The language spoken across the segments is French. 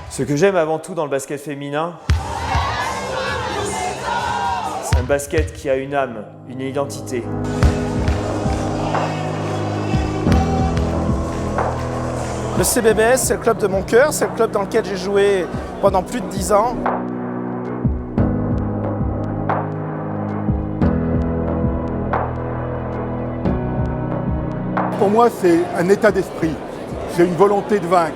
Ce que j'aime avant tout dans le basket féminin, c'est un basket qui a une âme, une identité. Le CBBS, c'est le club de mon cœur, c'est le club dans lequel j'ai joué pendant plus de 10 ans. Pour moi, c'est un état d'esprit, c'est une volonté de vaincre.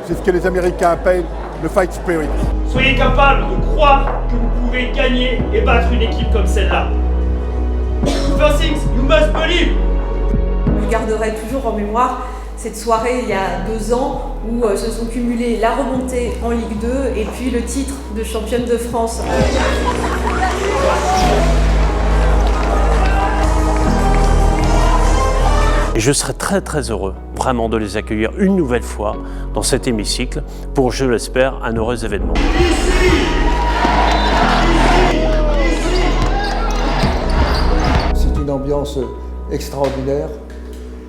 C'est ce que les Américains appellent le fight spirit. Soyez capable de croire que vous pouvez gagner et battre une équipe comme celle-là. First things, you must believe. Je garderai toujours en mémoire cette soirée il y a 2 ans où se sont cumulés la remontée en Ligue 2 et puis le titre de championne de France. Et je serai très heureux vraiment de les accueillir une nouvelle fois dans cet hémicycle pour, je l'espère, un heureux événement. C'est une ambiance extraordinaire.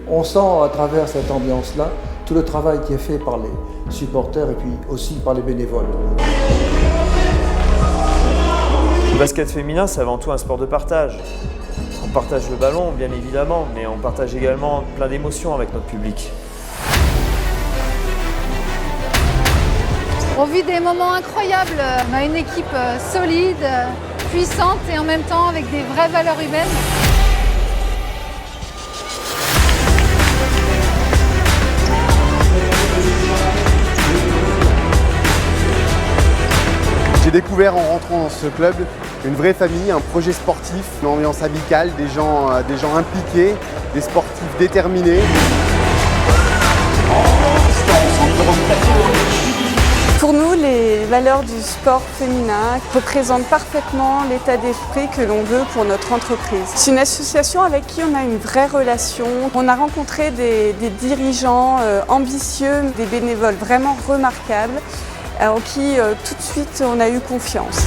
On sent à travers cette ambiance-là tout le travail qui est fait par les supporters et puis aussi par les bénévoles. Le basket féminin, c'est avant tout un sport de partage. On partage le ballon, bien évidemment, mais on partage également plein d'émotions avec notre public. On vit des moments incroyables. On a une équipe solide, puissante et en même temps avec des vraies valeurs humaines. J'ai découvert en rentrant dans ce club une vraie famille, un projet sportif, une ambiance amicale, des gens impliqués, des sportifs déterminés. Pour nous, les valeurs du sport féminin représentent parfaitement l'état d'esprit que l'on veut pour notre entreprise. C'est une association avec qui on a une vraie relation. On a rencontré des dirigeants ambitieux, des bénévoles vraiment remarquables, en qui tout de suite on a eu confiance.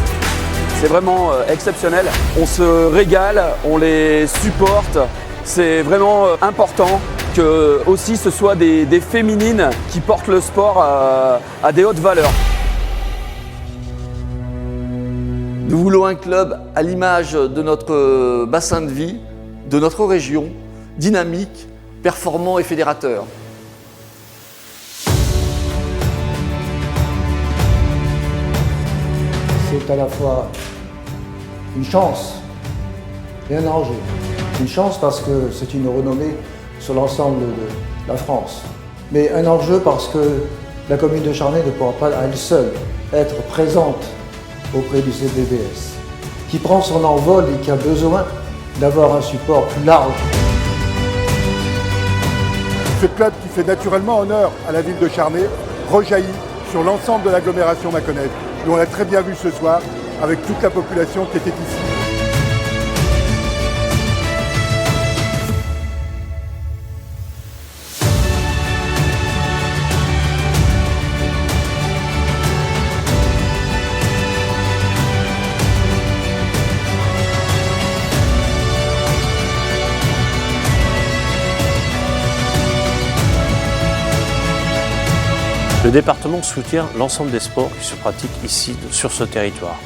C'est vraiment exceptionnel. On se régale, on les supporte. C'est vraiment important que aussi ce soit des féminines qui portent le sport à des hautes valeurs. Nous voulons un club à l'image de notre bassin de vie, de notre région, dynamique, performant et fédérateur. C'est à la fois une chance et un danger. Une chance parce que c'est une renommée sur l'ensemble de la France. Mais un enjeu parce que la commune de Charnay ne pourra pas à elle seule être présente auprès du CBBS, qui prend son envol et qui a besoin d'avoir un support plus large. Ce club qui fait naturellement honneur à la ville de Charnay rejaillit sur l'ensemble de l'agglomération mâconnaise. Et on l'a très bien vu ce soir avec toute la population qui était ici. Le département soutient l'ensemble des sports qui se pratiquent ici, sur ce territoire.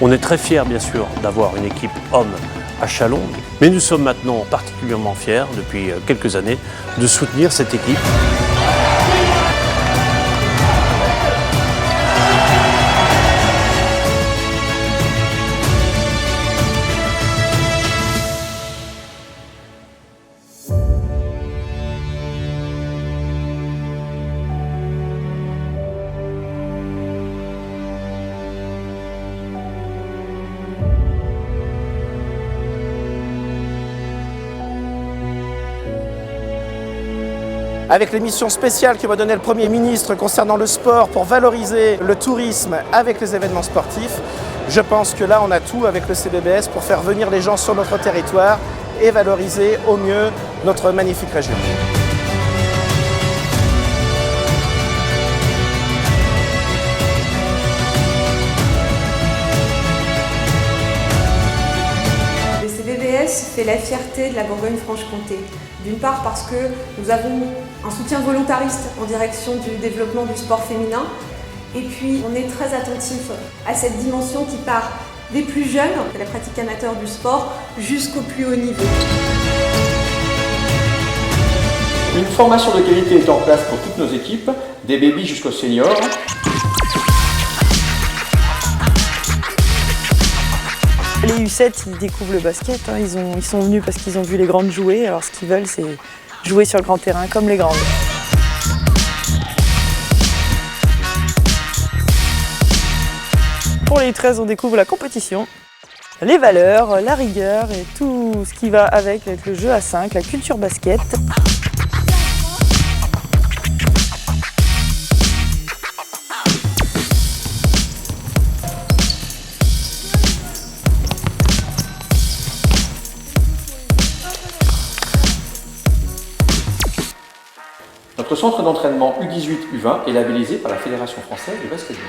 On est très fiers, bien sûr, d'avoir une équipe homme à Châlons, mais nous sommes maintenant particulièrement fiers, depuis quelques années, de soutenir cette équipe. Avec les missions spéciales que m'a donné le Premier ministre concernant le sport pour valoriser le tourisme avec les événements sportifs, je pense que là on a tout avec le CBBS pour faire venir les gens sur notre territoire et valoriser au mieux notre magnifique région. Le CBBS fait la fierté de la Bourgogne-Franche-Comté. D'une part parce que nous avons un soutien volontariste en direction du développement du sport féminin. Et puis on est très attentif à cette dimension qui part des plus jeunes, de la pratique amateur du sport, jusqu'au plus haut niveau. Une formation de qualité est en place pour toutes nos équipes, des bébés jusqu'aux seniors. Les U7, ils découvrent le basket, hein. Ils sont venus parce qu'ils ont vu les grandes jouer, alors ce qu'ils veulent c'est jouer sur le grand terrain comme les grandes. Pour les U13, on découvre la compétition, les valeurs, la rigueur et tout ce qui va avec le jeu à 5, la culture basket. Notre centre d'entraînement U18-U20 est labellisé par la Fédération française de basketball.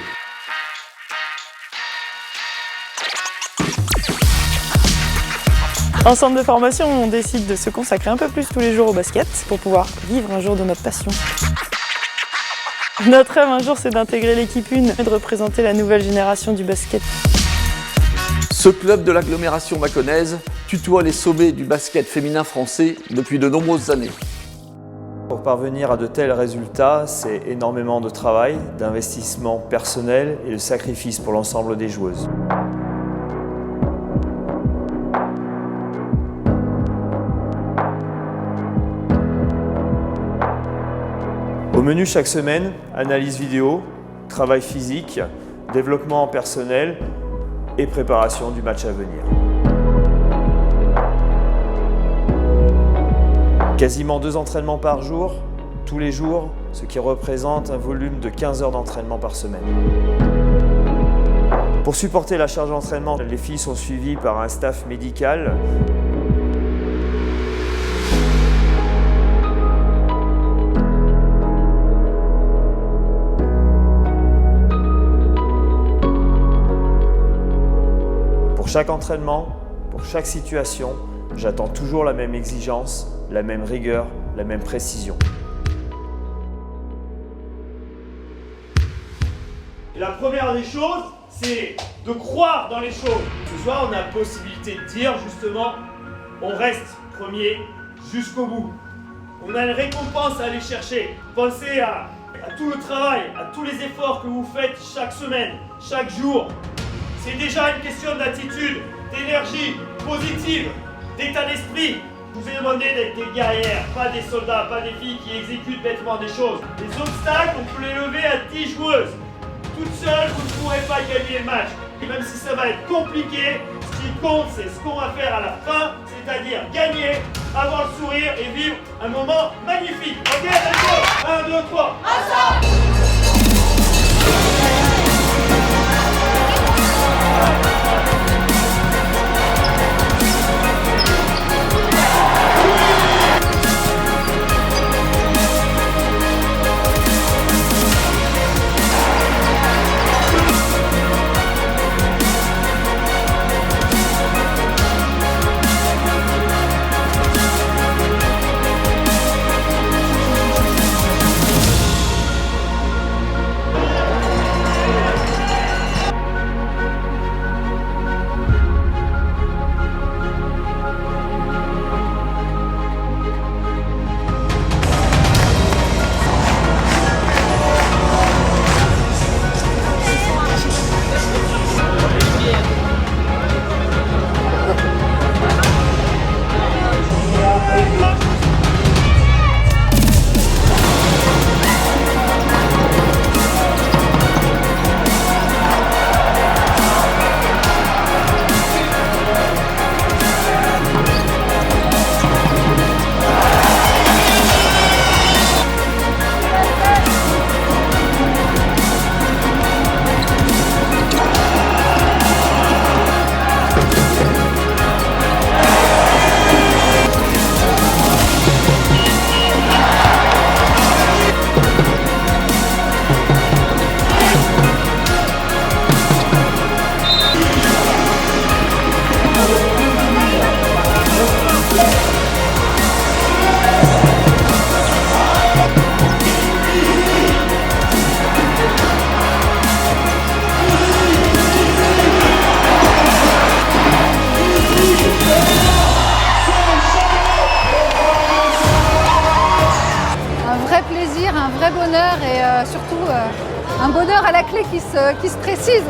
En centre de formation, on décide de se consacrer un peu plus tous les jours au basket pour pouvoir vivre un jour de notre passion. Notre rêve un jour, c'est d'intégrer l'équipe 1 et de représenter la nouvelle génération du basket. Ce club de l'agglomération mâconnaise tutoie les sommets du basket féminin français depuis de nombreuses années. Pour parvenir à de tels résultats, c'est énormément de travail, d'investissement personnel et de sacrifice pour l'ensemble des joueuses. Au menu chaque semaine, analyse vidéo, travail physique, développement personnel et préparation du match à venir. Quasiment 2 entraînements par jour, tous les jours, ce qui représente un volume de 15 heures d'entraînement par semaine. Pour supporter la charge d'entraînement, les filles sont suivies par un staff médical. Pour chaque entraînement, pour chaque situation, j'attends toujours la même exigence, la même rigueur, la même précision. La première des choses, c'est de croire dans les choses. Ce soir, on a la possibilité de dire justement, on reste premier jusqu'au bout. On a une récompense à aller chercher. Pensez à tout le travail, à tous les efforts que vous faites chaque semaine, chaque jour. C'est déjà une question d'attitude, d'énergie positive, d'état d'esprit. Je vous ai demandé d'être des guerrières, pas des soldats, pas des filles qui exécutent bêtement des choses. Les obstacles, on peut les lever à 10 joueuses. Toute seule, vous ne pourrez pas gagner le match. Et même si ça va être compliqué, ce qui compte, c'est ce qu'on va faire à la fin, c'est-à-dire gagner, avoir le sourire et vivre un moment magnifique. Ok, let's go. 1, 2, 3. Ensemble. un bonheur à la clé qui se précise.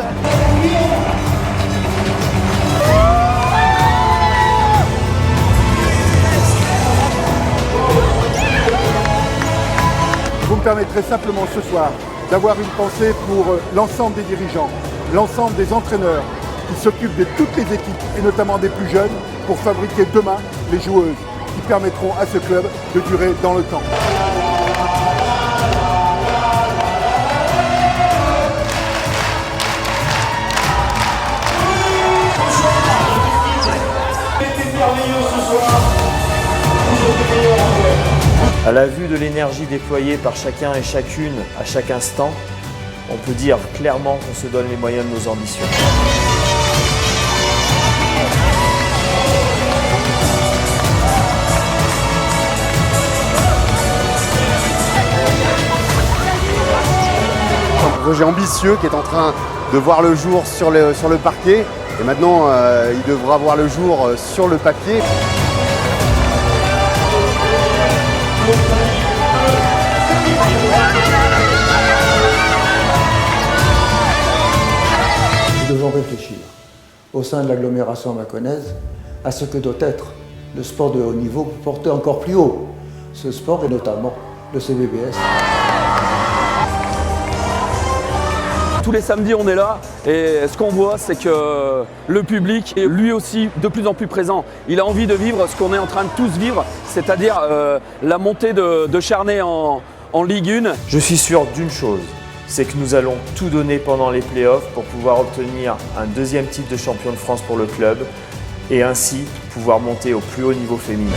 Vous me permettrez simplement ce soir d'avoir une pensée pour l'ensemble des dirigeants, l'ensemble des entraîneurs qui s'occupent de toutes les équipes et notamment des plus jeunes pour fabriquer demain les joueuses qui permettront à ce club de durer dans le temps. À la vue de l'énergie déployée par chacun et chacune à chaque instant, on peut dire clairement qu'on se donne les moyens de nos ambitions. Un projet ambitieux qui est en train de voir le jour sur le parquet et maintenant il devra voir le jour sur le papier. Nous devons réfléchir au sein de l'agglomération mâconnaise à ce que doit être le sport de haut niveau pour porter encore plus haut ce sport et notamment le CBBS. Tous les samedis, on est là et ce qu'on voit, c'est que le public est lui aussi de plus en plus présent. Il a envie de vivre ce qu'on est en train de tous vivre, c'est-à-dire la montée de Charnay en Ligue 1. Je suis sûr d'une chose, c'est que nous allons tout donner pendant les playoffs pour pouvoir obtenir un deuxième titre de champion de France pour le club et ainsi pouvoir monter au plus haut niveau féminin.